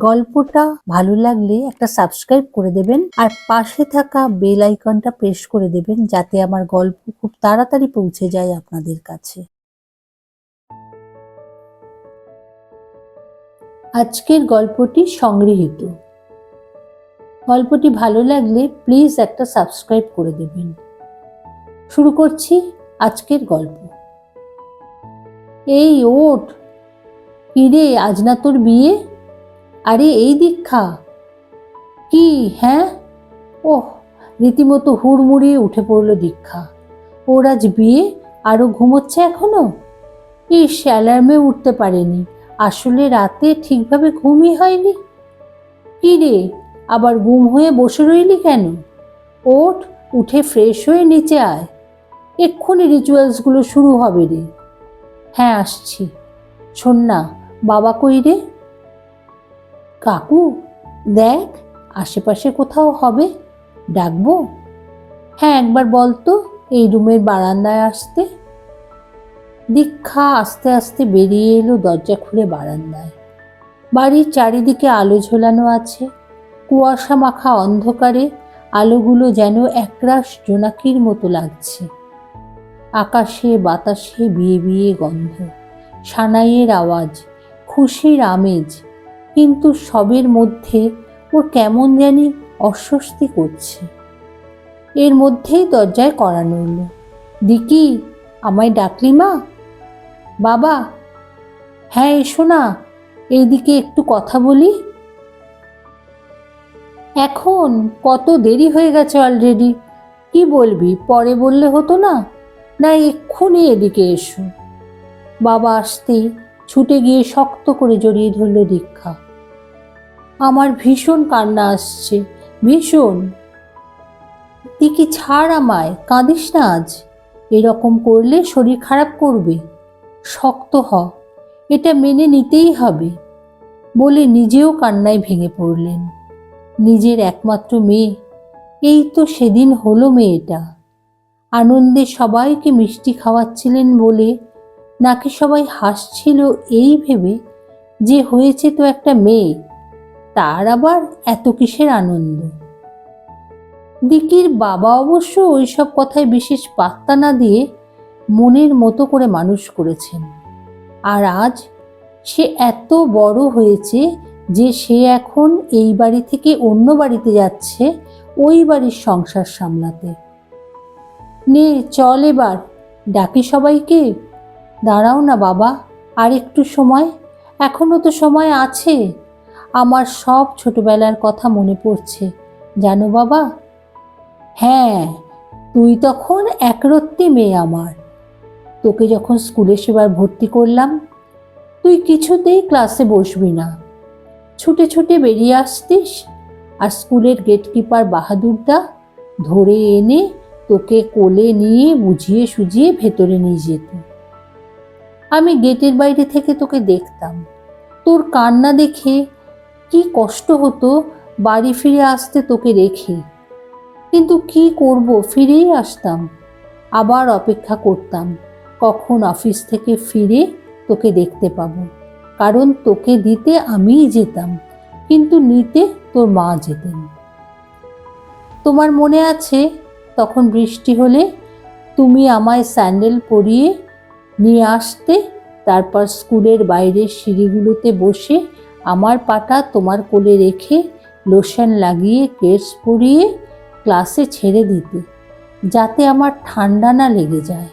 গল্পটা ভালো লাগলে একটা সাবস্ক্রাইব করে দেবেন আর পাশে থাকা বেল আইকনটা প্রেস করে দেবেন যাতে আমার গল্প খুব তাড়াতাড়ি পৌঁছে যায় আপনাদের কাছে। আজকের গল্পটি সংগৃহীত। গল্পটি ভালো লাগলে প্লিজ একটা সাবস্ক্রাইব করে দেবেন। শুরু করছি আজকের গল্প। এই ওঠ, কিরে আজ না তোর বিয়ে? আরে এই দীক্ষা, কি? হ্যাঁ, ওহ, রীতিমতো হুড়মুড়িয়ে উঠে পড়ল দীক্ষা। ওর আজ বিয়ে, আরো ঘুমোচ্ছে এখনো? ইস, অ্যালার্মে উঠতে পারেনি, আসলে রাতে ঠিকভাবে ঘুমই হয়নি। কি রে, আবার গুম হয়ে বসে রইলি কেন? ওঠ, উঠে ফ্রেশ হয়ে নিচে আয়, এক্ষুনি রিচুয়ালসগুলো শুরু হবে রে। হ্যাঁ আসছি। শোন না, বাবা কই রে? কাকু, দেখ আশেপাশে কোথাও হবে, ডাকবো? হ্যাঁ একবার বল তো এই রুমের বারান্দায় আসতে। দীক্ষা আস্তে আস্তে বেরিয়ে এলো দরজা খুলে বারান্দায়। বাড়ির চারিদিকে আলো ঝোলানো আছে, কুয়াশা মাখা অন্ধকারে আলোগুলো যেন একরাশ জোনাকির মতো লাগছে। আকাশে বাতাসে বিয়ে বিয়ে গন্ধ, সানাইয়ের আওয়াজ, খুশির আমেজ, কিন্তু সবের মধ্যে ওর কেমন জানি অস্বস্তি করছে। এর মধ্যেই দরজায় কড়া নড়ল। দিকি, আমায় ডাকলি মা? বাবা, হ্যাঁ এসো না, এইদিকে একটু কথা বলি। এখন? কত দেরি হয়ে গেছে অলরেডি। কি বলবি, পরে বললে হতো না? না এক্ষুনি এদিকে এসো। বাবা আসতেই ছুটে গিয়ে শক্ত করে জড়িয়ে ধরল দীক্ষা। আমার ভীষণ কান্না আসছে, ভীষণ। দিকি ছাড় আমায়, কাঁদিস না আজ, এরকম করলে শরীর খারাপ করবে। শক্ত হ, এটা মেনে নিতেই হবে, বলে নিজেও কান্নায় ভেঙে পড়লেন। নিজের একমাত্র মেয়ে, এই তো সেদিন হলো মেয়েটা। আনন্দে সবাইকে মিষ্টি খাওয়াচ্ছিলেন বলে নাকি সবাই হাসছিল এই ভেবে যে হয়েছে তো একটা মেয়ে, তার আবার এত কিসের আনন্দ। দিকির বাবা অবশ্য ওইসব কথায় বিশেষ পাত্তা না দিয়ে মনের মতো করে মানুষ করেছেন। আর আজ সে এত বড় হয়েছে যে সে এখন এই বাড়ি থেকে অন্য বাড়িতে যাচ্ছে ওই বাড়ির সংসার সামলাতে। নে চল এবার, ডাকি সবাইকে। দাঁড়াও না বাবা, আর একটু সময়, এখনো তো সময় আছে। আমার সব ছোটবেলার কথা মনে পড়ছে জানো বাবা। হ্যাঁ, তুই তখন একরত্তি মেয়ে আমার। তোকে যখন স্কুলে সেবার ভর্তি করলাম, তুই কিছুতেই ক্লাসে বসবি না, ছুটে ছুটে বেরিয়ে আসতিস, আর স্কুলের গেটকিপার বাহাদুরদা ধরে এনে তোকে কোলে নিয়ে বুঝিয়ে সুঝিয়ে ভেতরে নিয়ে যেত। আমি গেটের বাইরে থেকে তোকে দেখতাম, তোর কান্না দেখে কি কষ্ট হতো বাড়ি ফিরে আসতে তোকে রেখে। কিন্তু কি করব, ফিরেই আসতাম, আবার অপেক্ষা করতাম কখন অফিস থেকে ফিরে তোকে দেখতে পাবো, কারণ তোকে দিতে আমিই যেতাম, কিন্তু নিতে তোর মা যেতেন। তোমার মনে আছে তখন বৃষ্টি হলে তুমি আমায় স্যান্ডেল পরিয়ে নিয়ে আসতে, তারপর স্কুলের বাইরের সিঁড়িগুলোতে বসে আমার পাটা তোমার কোলে রেখে লোশন লাগিয়ে কেস পরিয়ে ক্লাসে ছেড়ে দিতে, যাতে আমার ঠান্ডা না লেগে যায়।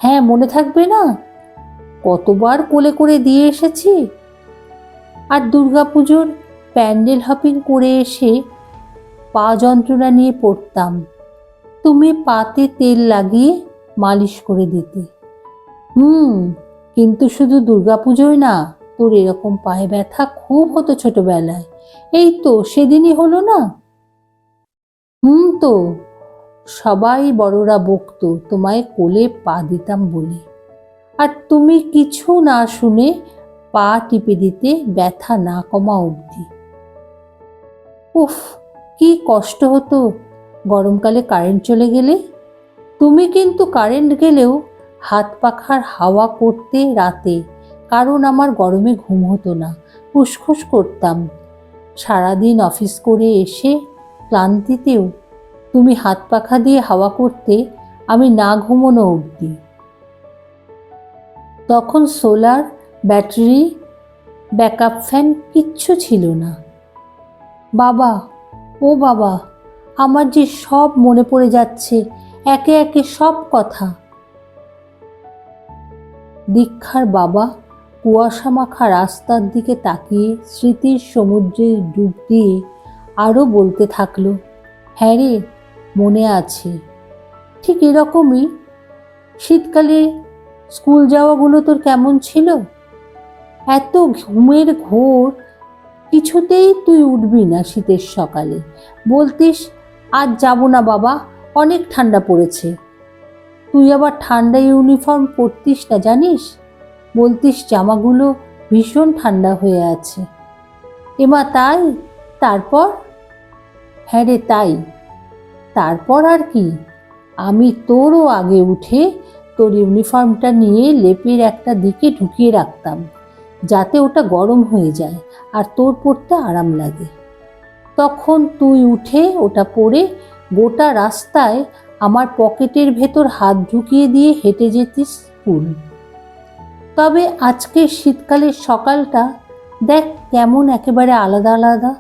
হ্যাঁ মনে থাকবে না? কতবার কোলে করে দিয়ে এসেছি। আর দুর্গাপুজোর প্যান্ডেল হপিং করে এসে পা যন্ত্রণা নিয়ে পড়তাম, তুমি পাতে তেল লাগিয়ে মালিশ করে দিতে। কিন্তু শুধু দুর্গাপুজোয় না, তোর এরকম পায়ে ব্যথা খুব হতো ছোটবেলায়, এই তো সেদিনই হলো না? তো সবাই বড়রা বকতো তোমায় কোলে পা দিতাম বলে, আর তুমি কিছু না শুনে পা টিপে দিতে ব্যথা না কমা অবধি। উফ, কি কষ্ট হতো গরমকালে কারেন্ট চলে গেলে। তুমি কিন্তু কারেন্ট গেলেও হাত পাখার হাওয়া করতে রাতে, কারণ আমার গরমে ঘুম হতো না, ফুসফুস করতাম, সারাদিন অফিস করে এসে ক্লান্তিতেও তুমি হাত পাখা দিয়ে হাওয়া করতে আমি না ঘুমোনো অবধি। তখন সোলার, ব্যাটারি, ব্যাকআপ ফ্যান কিচ্ছু ছিল না। বাবা, ও বাবা, আমার যে সব মনে পড়ে যাচ্ছে, একে একে সব কথা। দীক্ষার বাবা কুয়াশা মাখা রাস্তার দিকে তাকিয়ে স্মৃতির সমুদ্রে ডুব দিয়ে আরও বলতে থাকলো, হ্যাঁ রে, মনে আছে। ঠিক এরকমই শীতকালে স্কুল যাওয়াগুলো তোর কেমন ছিল? এত ঘুমের ঘোর, কিছুতেই তুই উঠবি না শীতের সকালে। বলতিস, আজ যাব না বাবা, অনেক ঠান্ডা পড়েছে। তুই আবার ঠান্ডা ইউনিফর্ম পরতিস না জানিস? বলতিস জামাগুলো ভীষণ ঠান্ডা হয়ে আছে। এমা তাই? তারপর? হ্যাঁ রে তাই। তারপর আর কি, আমি তোরও আগে উঠে তোর ইউনিফর্মটা নিয়ে লেপের একটা দিকে ঢুকিয়ে রাখতাম, যাতে ওটা গরম হয়ে যায় আর তোর পরতে আরাম লাগে। তখন তুই উঠে ওটা পরে গোটা রাস্তায় আমার পকেটের ভেতর হাত ঢুকিয়ে দিয়ে হেঁটে যেতিস স্কুল। তবে আজকের শীতকালের সকালটা দেখ কেমন একেবারে আলাদা আলাদা।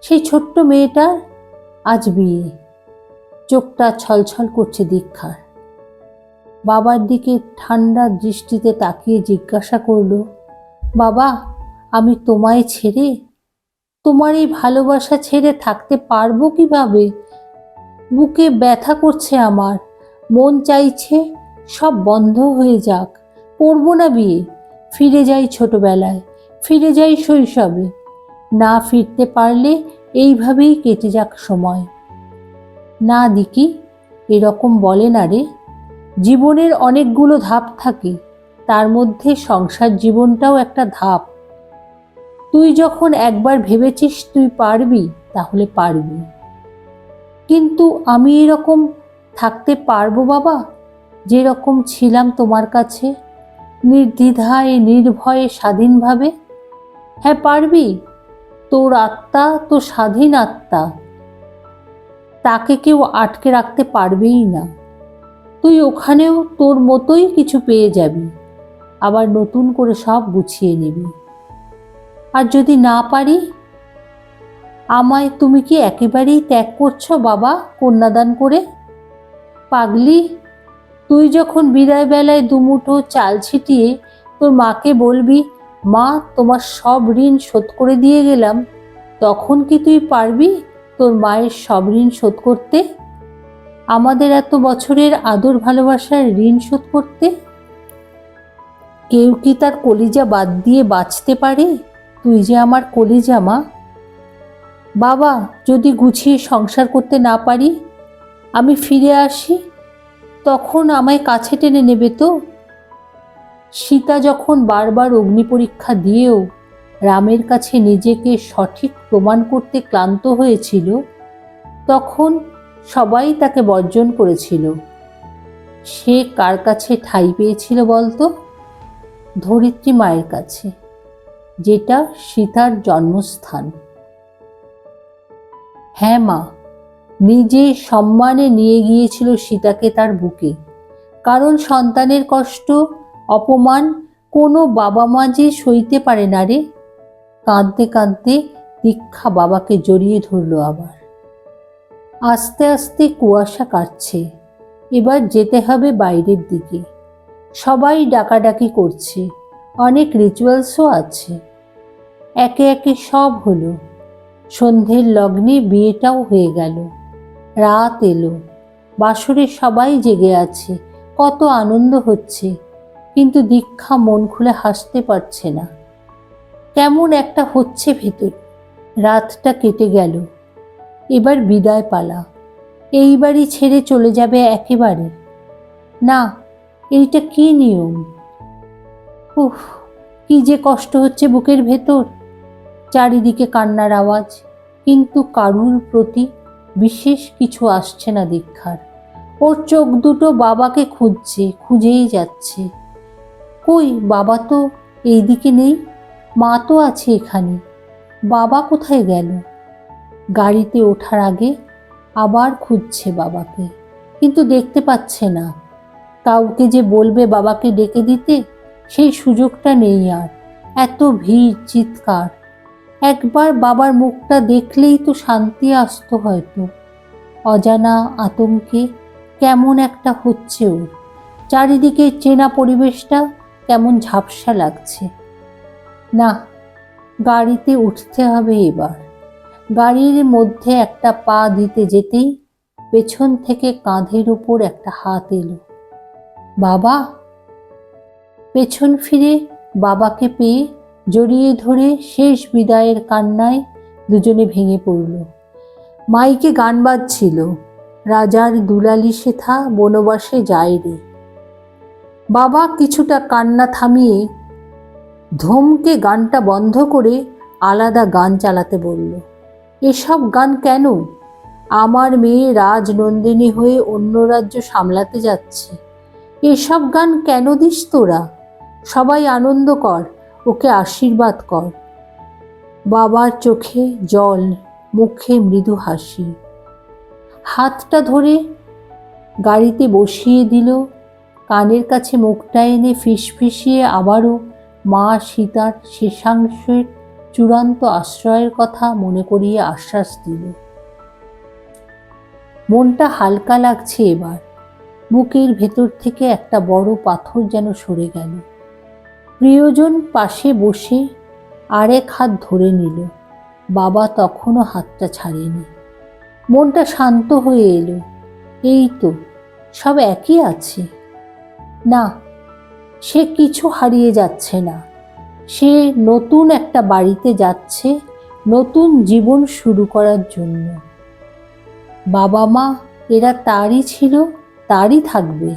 সেই ছোট্ট মেয়েটার আজ বিয়ে। চোখটা ছলছল করছে দীক্ষার। বাবার দিকে ঠান্ডা দৃষ্টিতে তাকিয়ে জিজ্ঞাসা করল, বাবা, আমি তোমায় ছেড়ে, তোমার এই ভালোবাসা ছেড়ে থাকতে পারবো কিভাবে? বুকে ব্যথা করছে আমার, মন চাইছে সব বন্ধ হয়ে যাক, করবো না বিয়ে, ফিরে যাই ছোটবেলায়, ফিরে যাই শৈশবে। না ফিরতে পারলে এইভাবেই কেটে যাক সময়। না দিকি, এরকম বলে না রে। জীবনের অনেকগুলো ধাপ থাকে, তার মধ্যে সংসার জীবনটাও একটা ধাপ। তুই যখন একবার ভেবেছিস তুই পারবি, তাহলে পারবি। কিন্তু আমি এরকম থাকতে পারবো বাবা, যেরকম ছিলাম তোমার কাছে, নির্দ্বিধায় নির্ভয়ে স্বাধীনভাবে? হ্যাঁ পারবি। তোর আত্মা তো স্বাধীন আত্মা, তাকে কেউ আটকে রাখতে পারবেই না। তুই ওখানেও তোর মতোই কিছু পেয়ে যাবি, আবার নতুন করে সব গুছিয়ে নিবি। আর যদি না পারি, আমায় তুমি কি একেবারেই ত্যাগ করছো বাবা কন্যাদান করে? পাগলি, তুই যখন বিদায় বেলায় দুমুঠো চাল ছিটিয়ে তোর মাকে বলবি, মা তোমার সব ঋণ শোধ করে দিয়ে গেলাম, তখন কি তুই পারবি তোর মায়ের সব ঋণ শোধ করতে? আমাদের এত বছরের আদর ভালোবাসার ঋণ শোধ করতে? কেউ কি তার কলিজা বাদ দিয়ে বাঁচতে পারে? তুই যে আমার কলিজা মা। বাবা, যদি গুছিয়ে সংসার করতে না পারি, আমি ফিরে আসি, তখন আমায় কাছে টেনে নেবে তো? সীতা যখন বারবার অগ্নি পরীক্ষা দিয়েও রামের কাছে নিজেকে সঠিক প্রমাণ করতে ক্লান্ত হয়েছিল, তখন সবাই তাকে বর্জন করেছিল। সে কার কাছে ঠাঁই পেয়েছিল বলতো? ধরিত্রী মায়ের কাছে, যেটা সীতার জন্মস্থান। হ্যাঁ মা, নিজে সম্মানে নিয়ে গিয়েছিল সীতাকে তার বুকে, কারণ সন্তানের কষ্ট, অপমান কোনো বাবা মা যে সইতে পারে না রে। কাঁদতে কাঁদতে দীক্ষা বাবাকে জড়িয়ে ধরল আবার। আস্তে আস্তে কুয়াশা কাটছে, এবার যেতে হবে বাইরের দিকে। সবাই ডাকাডাকি করছে, অনেক রিচুয়ালসও আছে। একে একে সব হলো। সন্ধ্যের লগ্নে বিয়েটাও হয়ে গেল। রাত এলো, বাসরে সবাই জেগে আছে, কত আনন্দ হচ্ছে, কিন্তু দীক্ষা মন খুলে হাসতে পারছে না। কেমন একটা হচ্ছে ভেতর। রাতটা কেটে গেল, এবার বিদায় পালা। এই বাড়ি ছেড়ে চলে যাবে একেবারে? না, এইটা কি নিয়ম? উফ, কি যে কষ্ট হচ্ছে বুকের ভেতর। চারিদিকে কান্নার আওয়াজ, কিন্তু কারুর প্রতি বিশেষ কিছু আসছে না দীক্ষার। ওর চোখ দুটো বাবাকে খুঁজছে, খুঁজেই যাচ্ছে। কই, বাবা তো এই দিকে নেই, মা তো আছে এখানে। বাবা কোথায় গেল? গাড়িতে ওঠার আগে আবার খুঁজছে বাবাকে, কিন্তু দেখতে পাচ্ছে না। কাউকে যে বলবে বাবাকে ডেকে দিতে, সেই সুযোগটা নেই আর। এত ভিড়, চিৎকার। একবার বাবার মুখটা দেখলেই তো শান্তি আসতো হয়তো। অজানা আতঙ্কে কেমন একটা হচ্ছে ওর। চারিদিকে চেনা পরিবেশটা কেমন ঝাপসা লাগছে। না, গাড়িতে উঠতে হবে এবার। গাড়ির মধ্যে একটা পা দিতে যেতেই পেছন থেকে কাঁধের উপর একটা হাত এলো। বাবা! পেছন ফিরে বাবাকে পেয়ে জড়িয়ে ধরে শেষ বিদায়ের কান্নায় দুজনে ভেঙে পড়ল। মাইকে গান বাজছিল, রাজার দুলালি শেথা বনবাসে যায় রে। বাবা কিছুটা কান্না থামিয়ে ধমকে গানটা বন্ধ করে আলাদা গান চালাতে বলল। এসব গান কেন? আমার মেয়ে রাজনন্দিনী হয়ে অন্য রাজ্য সামলাতে যাচ্ছে। এসব গান কেন দিস তোরা? সবাই আনন্দ কর, ওকে আশীর্বাদ কর। বাবার চোখে জল, মুখে মৃদু হাসি। হাতটা ধরে গাড়িতে বসিয়ে দিল, কানের কাছে মুখটা এনে ফিসফিসিয়ে আবারও মা সীতার শেষাংশের চূড়ান্ত আশ্রয়ের কথা মনে করিয়ে আশ্বাস দিল। মনটা হালকা লাগছে এবার। বুকের ভেতর থেকে একটা বড় পাথর যেন সরে গেল। প্রিয়জন পাশে বসে আরেক হাত ধরে নিল। বাবা তখনও হাতটা ছাড়েনি। মনটা শান্ত হয়ে এলো। এই তো, সব একই আছে। না, সে কিছু হারিয়ে যাচ্ছে না। সে নতুন একটা বাড়িতে যাচ্ছে, নতুন জীবন শুরু করার জন্য। বাবা মা এরা তারই ছিল, তারই থাকবে।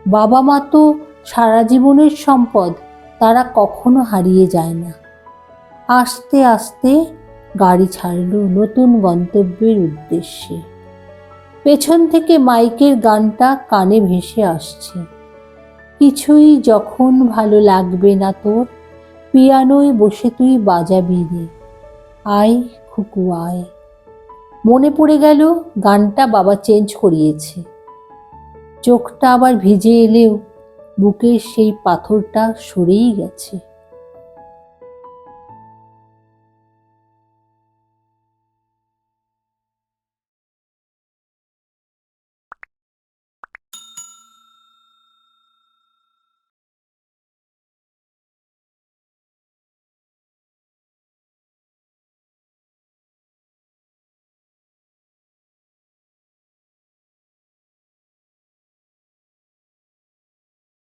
বাবা মা তো সারা জীবনের সম্পদ, তারা কখনো হারিয়ে যায় না। আস্তে আস্তে গাড়ি ছাড়ল নতুন গন্তব্যের উদ্দেশ্যে। পেছন থেকে মাইকের গানটা কানে ভেসে আসছে। কিছুই যখন ভালো লাগবে না তোর, পিয়ানোয় বসে তুই বাজাবি রে, আয় খুকু আয়। মনে পড়ে গেল গানটা বাবা চেঞ্জ করিয়েছে। চোখটা আবার ভিজে এলেও বুকের সেই পাথরটা সরেই গেছে।